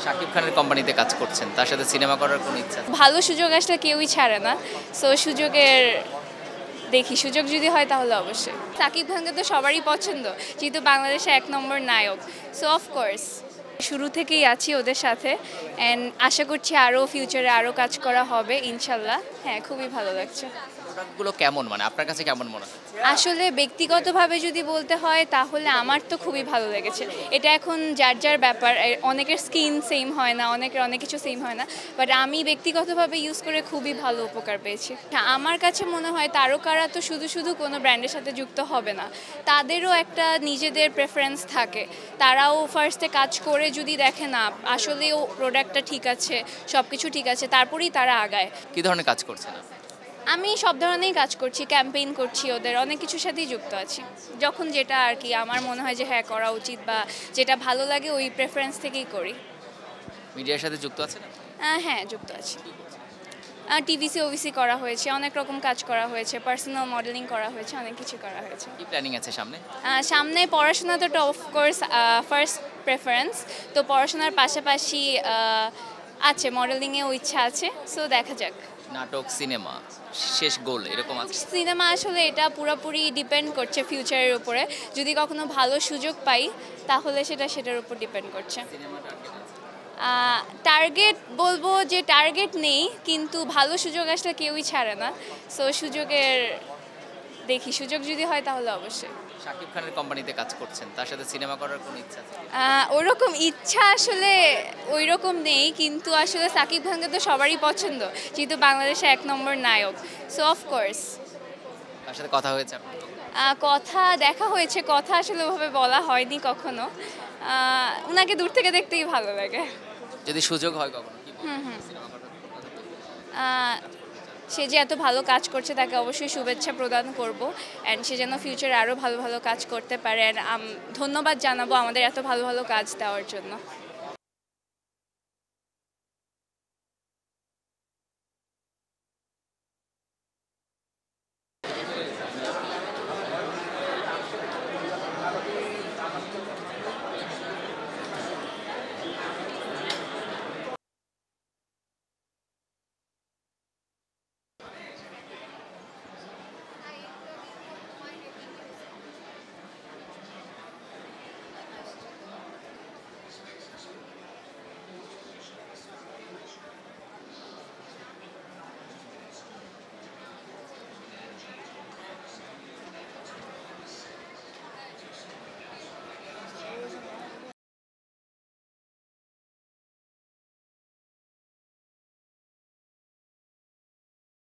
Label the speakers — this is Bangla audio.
Speaker 1: শাকিব খানের কোম্পানিতে কাজ করছেন, তার সাথে সিনেমা করার কোনো ইচ্ছা আছে?
Speaker 2: ভালো সুযোগ আসলে কেউই ছাড়ে না। সো সুযোগের দেখি, সুযোগ যদি হয় তাহলে অবশ্যই। সাকিব খানকে তো সবারই পছন্দ, যেহেতু বাংলাদেশে ১ নম্বর নায়ক। সো অফকোর্স শুরু থেকেই আছি ওদের সাথে, অ্যান্ড আশা করছি আরও ফিউচারে আরও কাজ করা হবে ইনশাল্লাহ। হ্যাঁ, খুবই ভালো লাগছে।
Speaker 1: প্রোডাক্টগুলো কেমন, মানে আপনার কাছে কেমন মনে হয়?
Speaker 2: আসলে ব্যক্তিগতভাবে যদি বলতে হয় তাহলে আমার তো খুবই ভালো লেগেছে। এটা এখন যার যার ব্যাপার, অনেকের স্কিন সেম হয় না, অনেকের অনেক কিছু সেম হয় না, বাট আমি ব্যক্তিগতভাবে ইউজ করে খুবই ভালো উপকার পেয়েছি। হ্যাঁ, আমার কাছে মনে হয় তারকারা তো শুধু শুধু কোনো ব্র্যান্ডের সাথে যুক্ত হবে না, তাদেরও একটা নিজেদের প্রেফারেন্স থাকে। তারাও ফার্স্টে কাজ করে যদি দেখে না আসলেও প্রোডাক্টটা ঠিক আছে, সব কিছু ঠিক আছে, তারপরেই তারা আগায়।
Speaker 1: কী ধরনের কাজ করছেন আপনি?
Speaker 2: আমি সব ধরনেরই কাজ করছি, ক্যাম্পেইন করছি, ওদের অনেক কিছুর সাথেই যুক্ত আছি। যখন যেটা আর কি আমার মনে হয় যে হ্যাঁ করা উচিত বা যেটা ভালো লাগে ওই প্রেফারেন্স থেকেই করি।
Speaker 1: মিডিয়ার সাথে যুক্ত আছেন আপনি?
Speaker 2: হ্যাঁ, যুক্ত আছি। টিভিসি ওভিসি করা হয়েছে, অনেক রকম কাজ করা হয়েছে, পার্সোনাল মডেলিং করা হয়েছে, অনেক কিছু করা হয়েছে।
Speaker 1: কি প্ল্যানিং আছে সামনে?
Speaker 2: সামনে পড়াশোনা তো অফকোর্স ফার্স্ট প্রেফারেন্স, তো পড়াশোনার পাশাপাশি আছে মডেলিংয়েও ইচ্ছা আছে, সো দেখা যাক।
Speaker 1: নাটক, সিনেমা, শেষ গোল এরকম আছে?
Speaker 2: সিনেমা আসলে এটা পুরোপুরি ডিপেন্ড করছে ফিউচারের উপরে। যদি কখনো ভালো সুযোগ পাই তাহলে সেটার উপর ডিপেন্ড করছে। টার্গেট বলবো যে টার্গেট নেই, কিন্তু ভালো সুযোগ আসলে কেউই ছাড়ে না। সো সুযোগের দেখি, সুযোগ যদি হয় তাহলে অবশ্যই।
Speaker 1: শাকিব খানের কোম্পানিতে কাজ করছেন, তার সাথে সিনেমা করার কোনো ইচ্ছা আছে?
Speaker 2: ওরকম ইচ্ছা আসলে ওই রকম নেই, কিন্তু আসলে সাকিব খানকে তো সবারই পছন্দ, যেহেতু বাংলাদেশে ১ নম্বর নায়ক। সো অফকোর্স
Speaker 1: তার সাথে কথা হয়েছে আপনার?
Speaker 2: কথা দেখা হয়েছে, কথা আসলে ওভাবে বলা হয়নি কখনো। ওনাকে দূর থেকে দেখতেই ভালো লাগে।
Speaker 1: যদি সুযোগ হয় কখনো কি বলবেন?
Speaker 2: হুম হুম
Speaker 1: সিনেমা করার কথা বলবেন?
Speaker 2: আহ, সে যে এত ভালো কাজ করছে তাকে অবশ্যই শুভেচ্ছা প্রদান করব, অ্যান্ড সে যেন ফিউচারে আরও ভালো ভালো কাজ করতে পারে। ধন্যবাদ জানাবো আমাদের এত ভালো ভালো কাজ দেওয়ার জন্য।